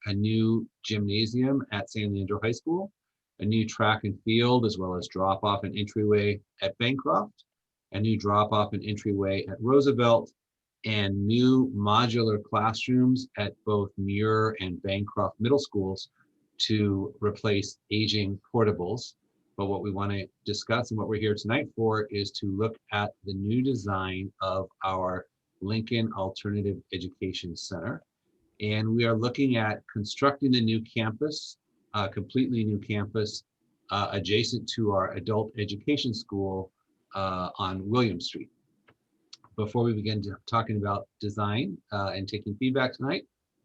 a new gymnasium at San Leandro High School, a new track and field, as well as drop-off and entryway at Bancroft, a new drop-off and entryway at Roosevelt, and new modular classrooms at both Muir and Bancroft middle schools to replace aging portables. But what we want to discuss and what we're here tonight for is to look at the new design of our Lincoln Alternative Education Center. And we are looking at constructing a new campus, a completely new campus, adjacent to our adult education school on William Street. Before we begin talking about design and taking feedback tonight,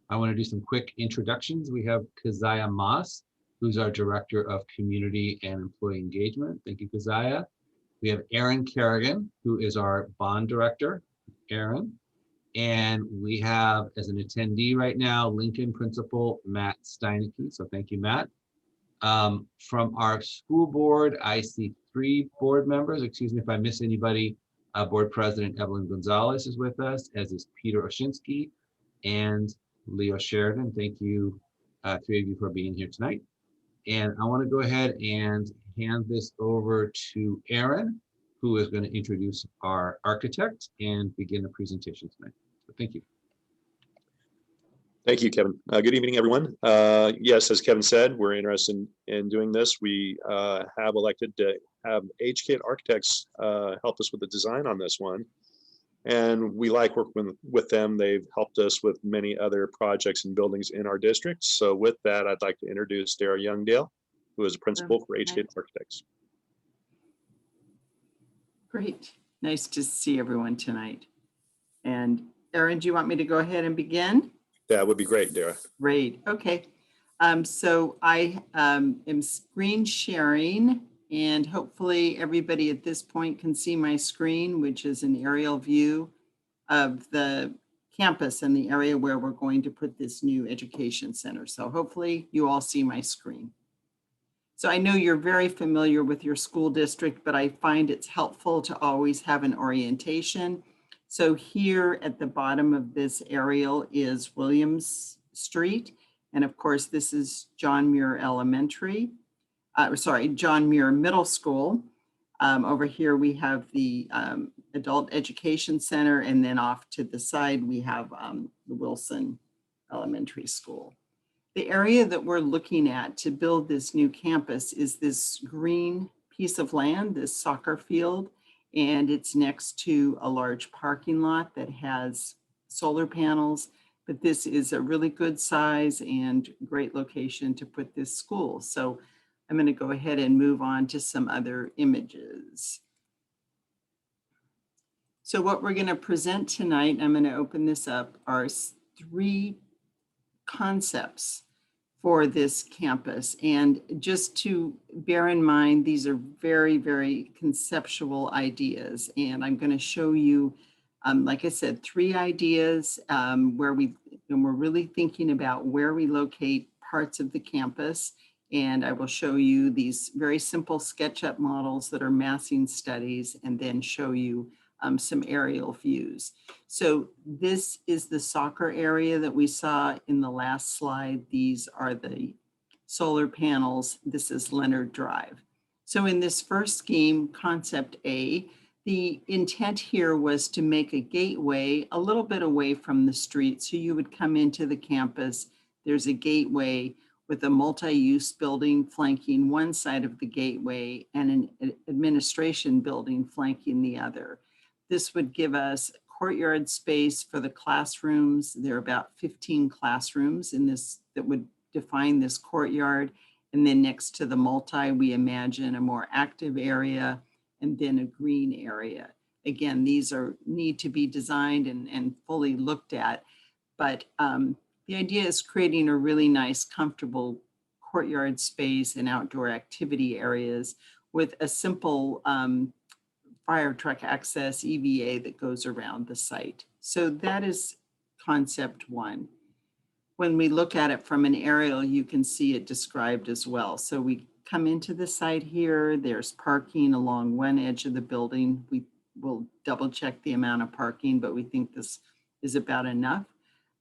I want to do some quick introductions. We have Keziah Moss, who's our Director of Community and Employee Engagement. Thank you, Keziah. We have Aaron Kerrigan, who is our Bond Director. Aaron. And we have, as an attendee right now, Lincoln Principal Matt Steineke. So thank you, Matt. From our school board, I see 3 board members. Excuse me if I miss anybody. Board President Evelyn Gonzalez is with us, as is Peter Oshinski and Leo Sheridan. Thank you, 3 of you, for being here tonight. And I want to go ahead and hand this over to Aaron, who is going to introduce our architect and begin the presentation tonight. So thank you. Thank you, Kevin. Good evening, everyone. Yes, as Kevin said, we're interested in doing this. We have elected to have HKIT Architects help us with the design on this one. And we like working with them. They've helped us with many other projects and buildings in our district. So with that, I'd like to introduce Dara Youngdale, who is a principal for HKIT Architects. Great. Nice to see everyone tonight. And Aaron, do you want me to go ahead and begin? That would be great, Dara. Great. Okay. So I am screen sharing, and hopefully everybody at this point can see my screen, which is an aerial view of the campus and the area where we're going to put this new education center. So hopefully you all see my screen. So I know you're very familiar with your school district, but I find it's helpful to always have an orientation. So here at the bottom of this aerial is Williams Street. And of course, this is John Muir Elementary, John Muir Middle School. Over here, we have the Adult Education Center, and then off to the side, we have the Wilson Elementary School. The area that we're looking at to build this new campus is this green piece of land, this soccer field, and it's next to a large parking lot that has solar panels, but this is a really good size and great location to put this school. So I'm going to go ahead and move on to some other images. So what we're going to present tonight, I'm going to open this up, are 3 concepts for this campus. And just to bear in mind, these are very, very conceptual ideas. And I'm going to show you, like I said, 3 ideas where we're really thinking about where we locate parts of the campus. And I will show you these very simple SketchUp models that are massing studies, and then show you some aerial views. So this is the soccer area that we saw in the last slide. These are the solar panels. This is Leonard Drive. So in this first scheme, concept A, the intent here was to make a gateway a little bit away from the street. So you would come into the campus, there's a gateway with a multi-use building flanking one side of the gateway and an administration building flanking the other. This would give us courtyard space for the classrooms. There are about 15 classrooms in this that would define this courtyard. And then next to the multi, we imagine a more active area and then a green area. Again, these need to be designed and fully looked at, but the idea is creating a really nice, comfortable courtyard space and outdoor activity areas with a simple fire truck access EVA that goes around the site. So that is concept 1. When we look at it from an aerial, you can see it described as well. So we come into the site here, there's parking along one edge of the building. We will double check the amount of parking, but we think this is about enough.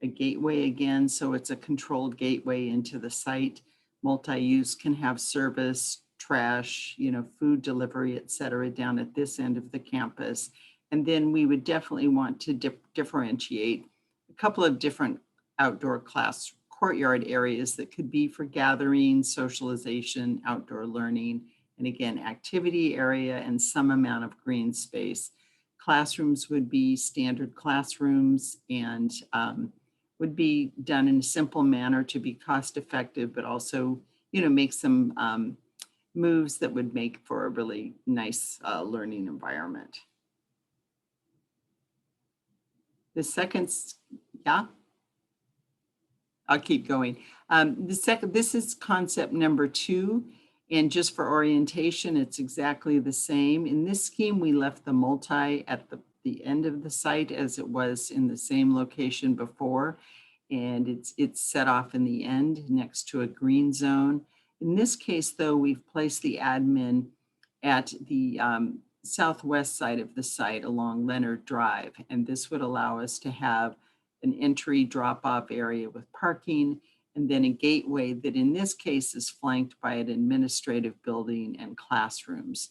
a gateway again, so it's a controlled gateway into the site. Multi-use can have service, trash, food delivery, et cetera, down at this end of the campus. And then we would definitely want to differentiate a couple of different outdoor class courtyard areas that could be for gathering, socialization, outdoor learning, and again, activity area and some amount of green space. Classrooms would be standard classrooms and would be done in a simple manner to be cost effective, but also, make some moves that would make for a really nice learning environment. The second, yeah, I'll keep going. This is concept number 2. And just for orientation, it's exactly the same. In this scheme, we left the multi at the end of the site as it was in the same location before. And it's set off in the end next to a green zone. In this case, though, we've placed the admin at the southwest side of the site along Leonard Drive. And this would allow us to have an entry drop-off area with parking, and then a gateway that in this case is flanked by an administrative building and classrooms.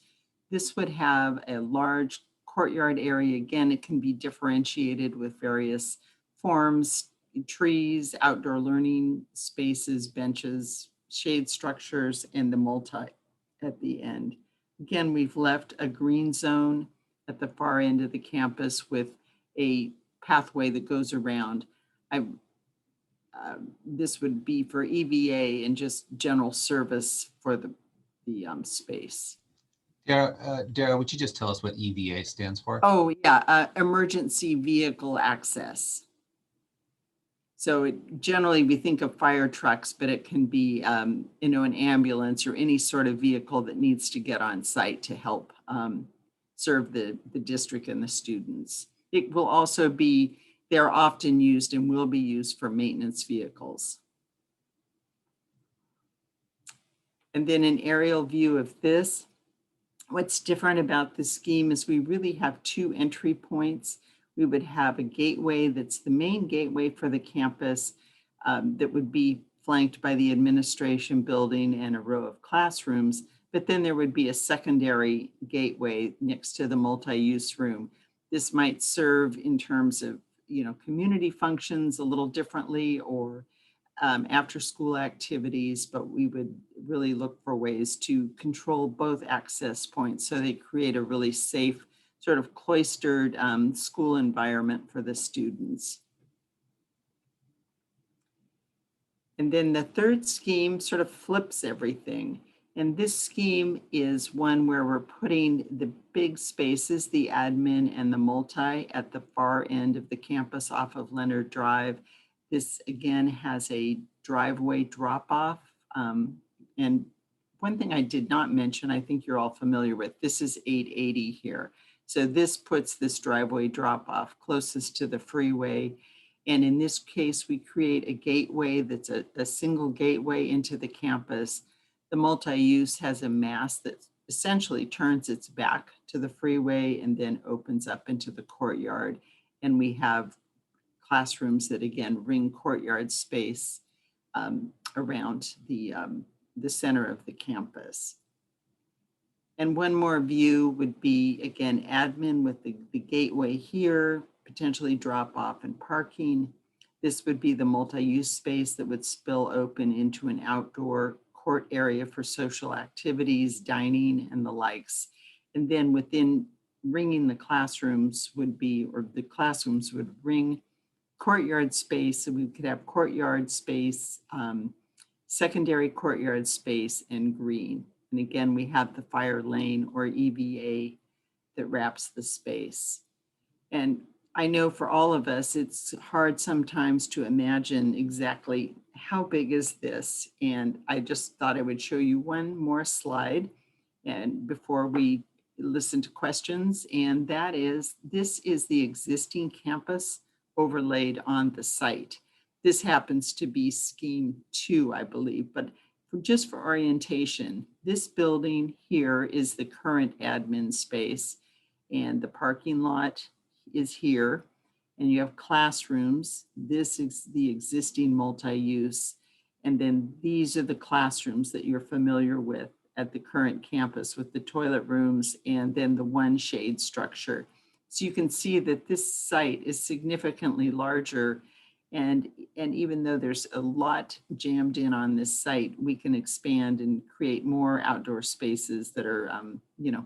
This would have a large courtyard area. Again, it can be differentiated with various forms, trees, outdoor learning spaces, benches, shade structures, and the multi at the end. Again, we've left a green zone at the far end of the campus with a pathway that goes around. This would be for EVA and just general service for the space. Dara, would you just tell us what EVA stands for? Oh, yeah, emergency vehicle access. So generally we think of fire trucks, but it can be, an ambulance or any sort of vehicle that needs to get on site to help serve the district and the students. It will also be, they're often used and will be used for maintenance vehicles. And then an aerial view of this. What's different about this scheme is we really have 2 entry points. We would have a gateway that's the main gateway for the campus that would be flanked by the administration building and a row of classrooms. But then there would be a secondary gateway next to the multi-use room. This might serve in terms of, community functions a little differently or after school activities, but we would really look for ways to control both access points so they create a really safe, sort of cloistered school environment for the students. And then the third scheme sort of flips everything. And this scheme is one where we're putting the big spaces, the admin and the multi at the far end of the campus off of Leonard Drive. This again has a driveway drop-off. And one thing I did not mention, I think you're all familiar with, this is 880 here. So this puts this driveway drop-off closest to the freeway. And in this case, we create a gateway that's a single gateway into the campus. The multi-use has a mast that essentially turns its back to the freeway and then opens up into the courtyard. And we have classrooms that again ring courtyard space around the center of the campus. And one more view would be, again, admin with the gateway here, potentially drop off and parking. This would be the multi-use space that would spill open into an outdoor court area for social activities, dining, and the likes. And then within ringing the classrooms would be, or the classrooms would ring courtyard space. So we could have courtyard space, secondary courtyard space, and green. And again, we have the fire lane or EVA that wraps the space. And I know for all of us, it's hard sometimes to imagine exactly how big is this. And I just thought I would show you one more slide and before we listen to questions. And that is, this is the existing campus overlaid on the site. This happens to be scheme 2, I believe, but just for orientation, this building here is the current admin space and the parking lot is here. and you have classrooms. This is the existing multi-use. And then these are the classrooms that you're familiar with at the current campus with the toilet rooms and then the one shade structure. So you can see that this site is significantly larger. And even though there's a lot jammed in on this site, we can expand and create more outdoor spaces that are,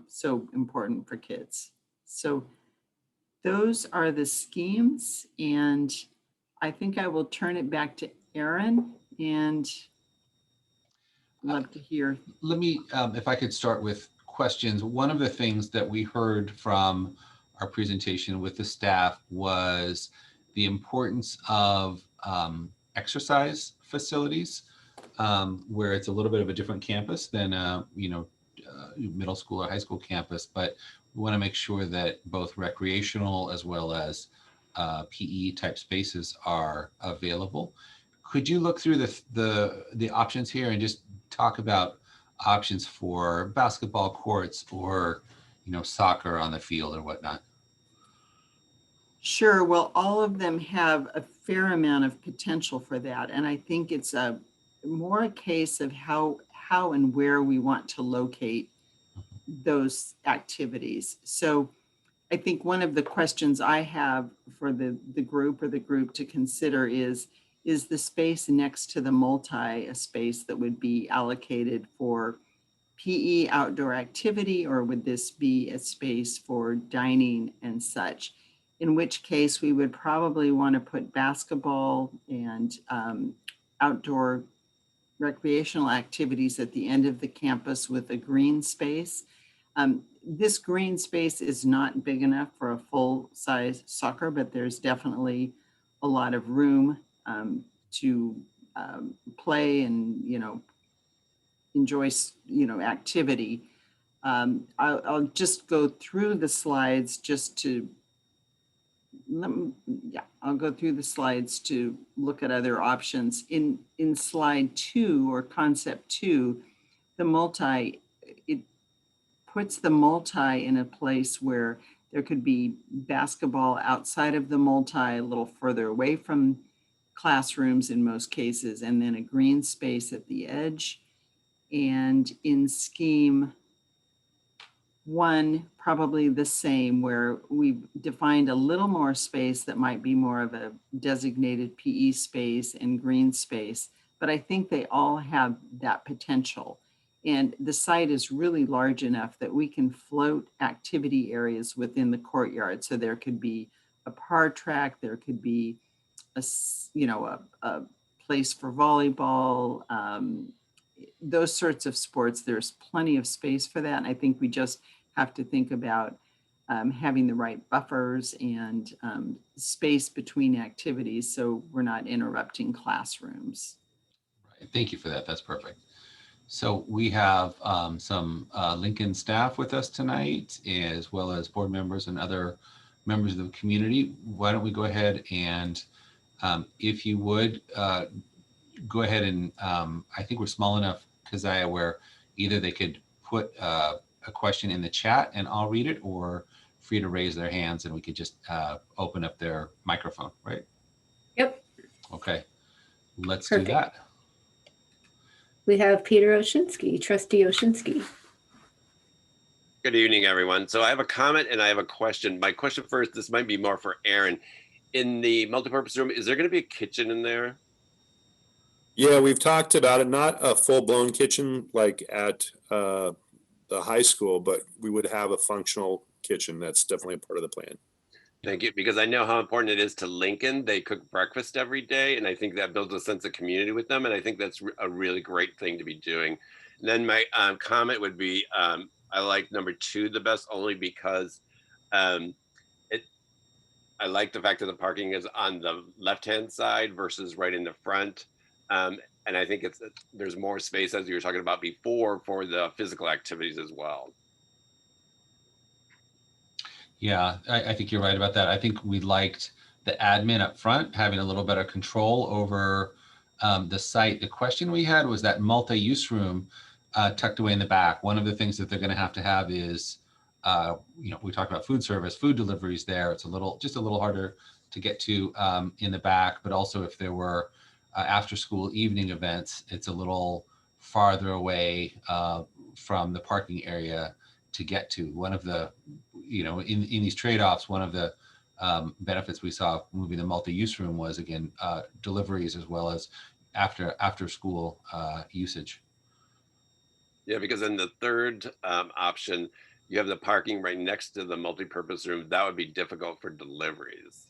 so important for kids. So those are the schemes. And I think I will turn it back to Aaron and love to hear. Let me, if I could start with questions. One of the things that we heard from our presentation with the staff was the importance of exercise facilities, where it's a little bit of a different campus than middle school or high school campus, but we want to make sure that both recreational as well as PE type spaces are available. Could you look through the options here and just talk about options for basketball courts or soccer on the field or whatnot? Sure. Well, all of them have a fair amount of potential for that. And I think it's more a case of how and where we want to locate those activities. So I think one of the questions I have for the group to consider is the space next to the multi a space that would be allocated for PE outdoor activity, or would this be a space for dining and such? In which case we would probably want to put basketball and outdoor recreational activities at the end of the campus with a green space. This green space is not big enough for a full-size soccer, but there's definitely a lot of room to play and enjoy activity. I'll just go through the slides just to I'll go through the slides to look at other options. In slide 2 or concept 2, the multi, it puts the multi in a place where there could be basketball outside of the multi, a little further away from classrooms in most cases, and then a green space at the edge. And in scheme 1, probably the same, where we've defined a little more space that might be more of a designated PE space and green space, but I think they all have that potential. And the site is really large enough that we can float activity areas within the courtyard. So there could be a par track, there could be a place for volleyball, those sorts of sports. There's plenty of space for that. And I think we just have to think about having the right buffers and space between activities so we're not interrupting classrooms. Right. Thank you for that. That's perfect. So we have some Lincoln staff with us tonight, as well as board members and other members of the community. Why don't we go ahead and, if you would, go ahead and, I think we're small enough, Keziah, where either they could put a question in the chat and I'll read it, or free to raise their hands and we could just open up their microphone, right? Yep. Okay, let's Perfect. do that. We have Peter Oshinski, trustee Oshinski. Good evening, everyone. So I have a comment and I have a question. My question first, this might be more for Aaron. In the multipurpose room, is there going to be a kitchen in there? Yeah, we've talked about it, not a full-blown kitchen like at the high school, but we would have a functional kitchen. That's definitely a part of the plan. Thank you, because I know how important it is to Lincoln. They cook breakfast every day, and I think that builds a sense of community with them, and I think that's a really great thing to be doing. And then my comment would be, I like number 2 the best, only because I like the fact that the parking is on the left-hand side versus right in the front. And I think there's more space, as you were talking about before, for the physical activities as well. Yeah, I think you're right about that. I think we liked the admin up front, having a little better control over the site. The question we had was that multi-use room tucked away in the back. One of the things that they're going to have is, we talked about food service, food deliveries there. It's just a little harder to get to in the back, but also if there were after school evening events, it's a little farther away from the parking area to get to. One of the, in these trade-offs, one of the benefits we saw moving the multi-use room was, again, deliveries as well as after school usage. Yeah, because in the third option, you have the parking right next to the multi-purpose room. That would be difficult for deliveries.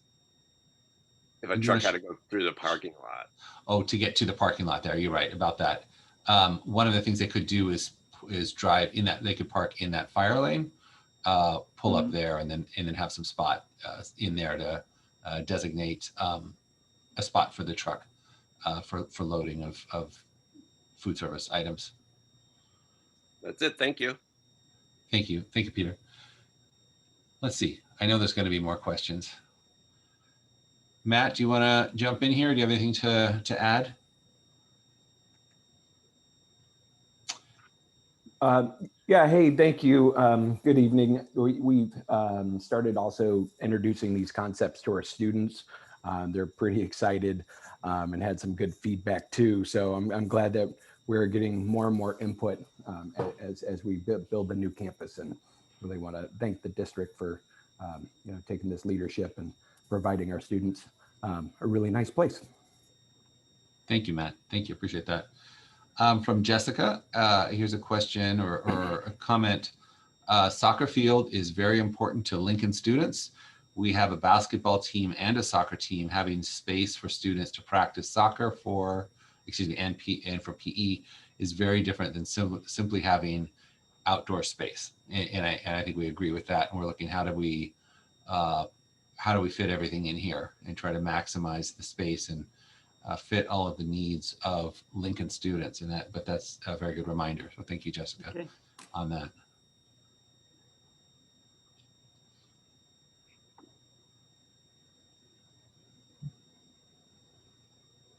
If a truck had to go through the parking lot. Oh, to get to the parking lot there. You're right about that. One of the things they could do is drive in that, they could park in that fire lane, pull up there and then have some spot in there to designate a spot for the truck for loading of food service items. That's it. Thank you. Thank you. Thank you, Peter. Let's see. I know there's going to be more questions. Matt, do you want to jump in here? Do you have anything to add? Yeah, hey, thank you. Good evening. We've started also introducing these concepts to our students. They're pretty excited and had some good feedback too. So I'm glad that we're getting more and more input as we build the new campus, and really want to thank the district for taking this leadership and providing our students a really nice place. Thank you, Matt. Thank you. Appreciate that. From Jessica, here's a question or a comment. Soccer field is very important to Lincoln students. We have a basketball team and a soccer team. Having space for students to practice soccer and for PE is very different than simply having outdoor space. And I think we agree with that. And we're looking, how do we fit everything in here and try to maximize the space and fit all of the needs of Lincoln students, but that's a very good reminder. So thank you, Jessica, on that.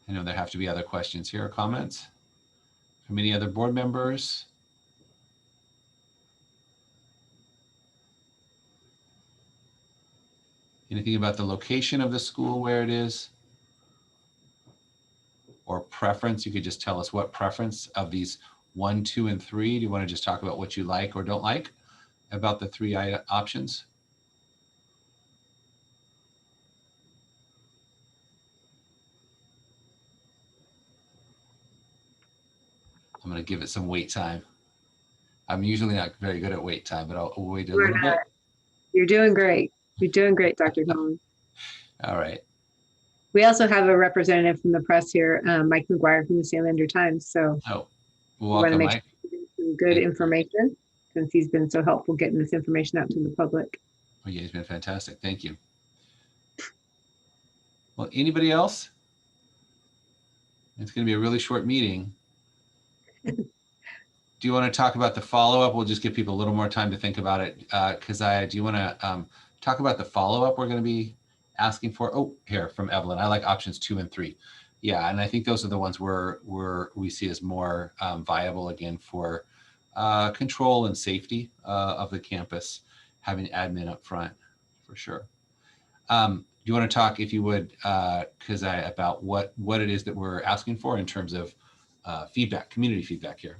I know there have to be other questions here or comments from any other board members. Anything about the location of the school, where it is? Or preference? You could just tell us what preference of these 1, 2, and 3. Do you want to just talk about what you like or don't like about the 3 options? I'm going to give it some wait time. I'm usually not very good at wait time, but I'll wait a little bit. You're doing great. You're doing great, Dr. Collins. All right. We also have a representative from the press here, Mike McGuire from the San Leandro Times. So we want to make sure he gets some good information, since he's been so helpful getting this information out to the public. Oh, yeah, he's been fantastic. Thank you. Well, anybody else? It's going to be a really short meeting. Do you want to talk about the follow-up? We'll just give people a little more time to think about it. Keziah, do you want to talk about the follow-up we're going to be asking for? Oh, here from Evelyn. I like options 2 and 3. Yeah, and I think those are the ones we see as more viable, again, for control and safety of the campus, having admin up front, for sure. Do you want to talk, if you would, Keziah, about what it is that we're asking for in terms of feedback, community feedback here?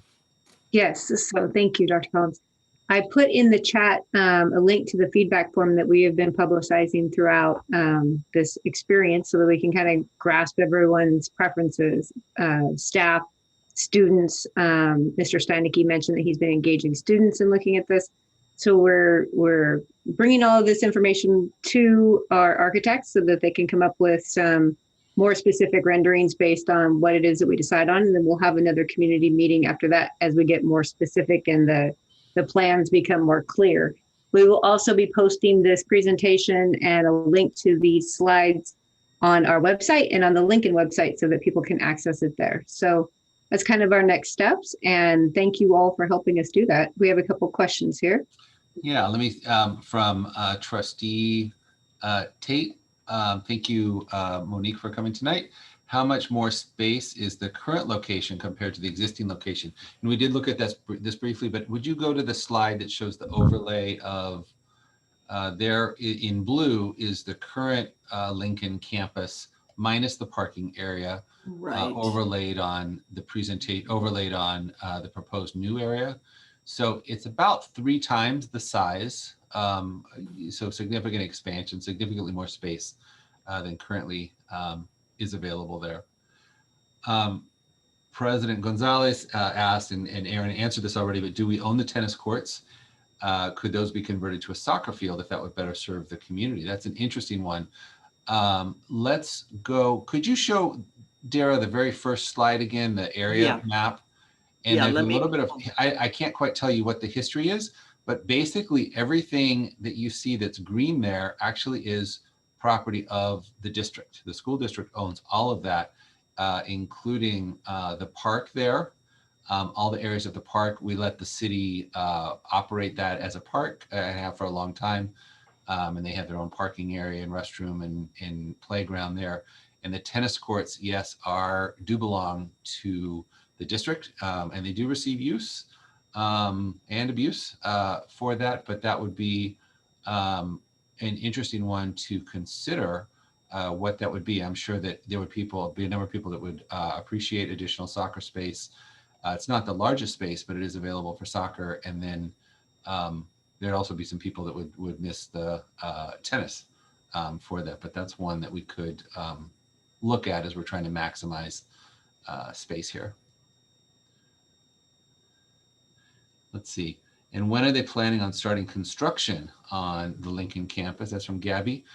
Yes, so thank you, Dr. Collins. I put in the chat a link to the feedback form that we have been publicizing throughout this experience, so that we can kind of grasp everyone's preferences, staff, students. Mr. Steinecke mentioned that he's been engaging students in looking at this. So we're bringing all of this information to our architects so that they can come up with some more specific renderings based on what it is that we decide on. And then we'll have another community meeting after that as we get more specific and the plans become more clear. We will also be posting this presentation and a link to these slides on our website and on the Lincoln website so that people can access it there. So that's kind of our next steps. And thank you all for helping us do that. We have a couple questions here. Yeah, let me, from Trustee Tate. Thank you, Monique, for coming tonight. How much more space is the current location compared to the existing location? And we did look at this briefly, but would you go to the slide that shows the overlay of There in blue is the current Lincoln campus minus the parking area, Right. overlaid on the the proposed new area. So it's about 3 times the size. So significant expansion, significantly more space than currently is available there. President Gonzalez asked, and Aaron answered this already, but do we own the tennis courts? Could those be converted to a soccer field if that would better serve the community? That's an interesting one. Let's go. Could you show, Dara, the very first slide again, the area map? And Yeah, there's let a me- little bit of, I can't quite tell you what the history is, but basically everything that you see that's green there actually is property of the district. The school district owns all of that, including the park there. All the areas of the park, we let the city operate that as a park and have for a long time. And they have their own parking area and restroom and playground there. And the tennis courts, yes, do belong to the district, and they do receive use and abuse for that. But that would be an interesting one to consider what that would be. I'm sure that there would be a number of people that would appreciate additional soccer space. It's not the largest space, but it is available for soccer. And then there'd also be some people that would miss the tennis for that. But that's one that we could look at as we're trying to maximize space here. Let's see. And when are they planning on starting construction on the Lincoln campus? That's from Gabby.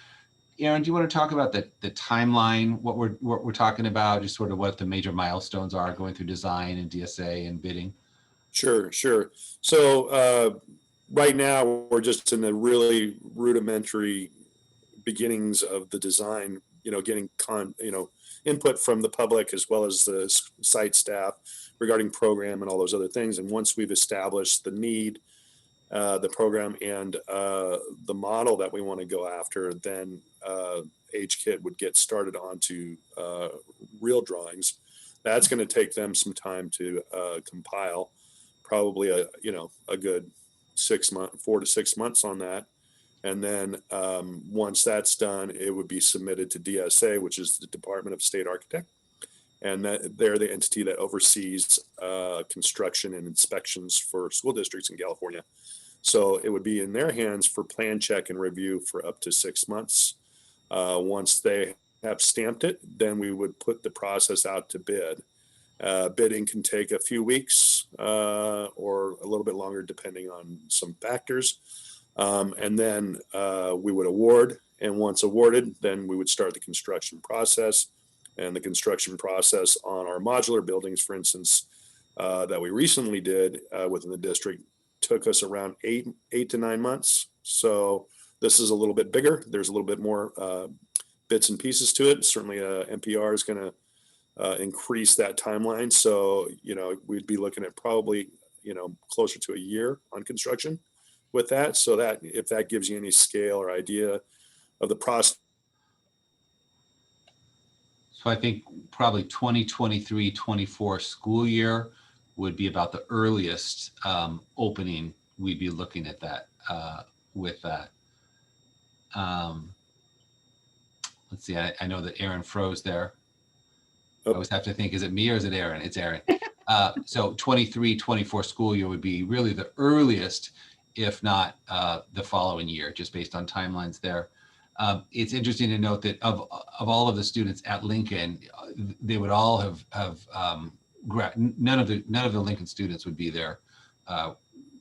Aaron, do you want to talk about the timeline, what we're talking about, just sort of what the major milestones are going through design and DSA and bidding? Sure. So right now we're just in the really rudimentary beginnings of the design, getting input from the public as well as the site staff regarding program and all those other things. And once we've established the need, the program and the model that we want to go after, then HKIT would get started onto real drawings. That's going to take them some time to compile, probably a good 4 to 6 months on that. And then once that's done, it would be submitted to DSA, which is the Department of State Architect. And they're the entity that oversees construction and inspections for school districts in California. So it would be in their hands for plan check and review for up to 6 months. Once they have stamped it, then we would put the process out to bid. Bidding can take a few weeks or a little bit longer, depending on some factors. And then we would award. And once awarded, then we would start the construction process. And the construction process on our modular buildings, for instance, that we recently did within the district, took us around 8 to 9 months. So this is a little bit bigger. There's a little bit more bits and pieces to it. Certainly NPR is going to increase that timeline. So, we'd be looking at probably, closer to a year on construction with that. So that if that gives you any scale or idea of the process. So I think probably 2023-24 school year would be about the earliest opening we'd be looking at that with that. Let's see, I know that Aaron froze there. I always have to think, is it me or is it Aaron? It's Aaron. So 23-24 school year would be really the earliest, if not the following year, just based on timelines there. It's interesting to note that of all of the students at Lincoln, they would all have none of the Lincoln students would be there.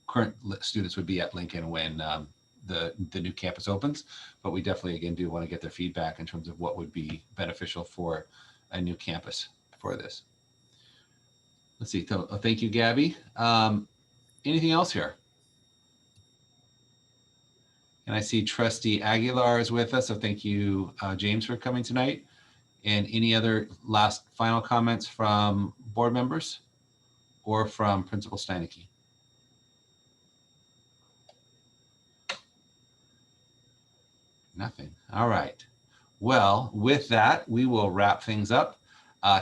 Current students would be at Lincoln when the new campus opens, but we definitely again do want to get their feedback in terms of what would be beneficial for a new campus for this. Let's see. So, thank you, Gabby. Anything else here? And I see Trustee Aguilar is with us. So thank you, James, for coming tonight. And any other last final comments from board members or from Principal Steinecke? Nothing. All right. Well, with that, we will wrap things up.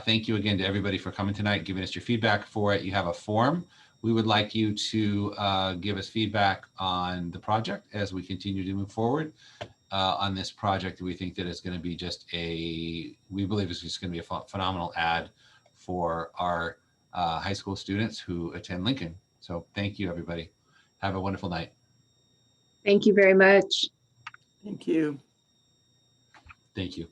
Thank you again to everybody for coming tonight, giving us your feedback for it. You have a form We would like you to give us feedback on the project as we continue to move forward on this project. We think that it's going to be we believe it's just going to be a phenomenal ad for our high school students who attend Lincoln. So thank you, everybody. Have a wonderful night. Thank you very much. Thank you. Thank you.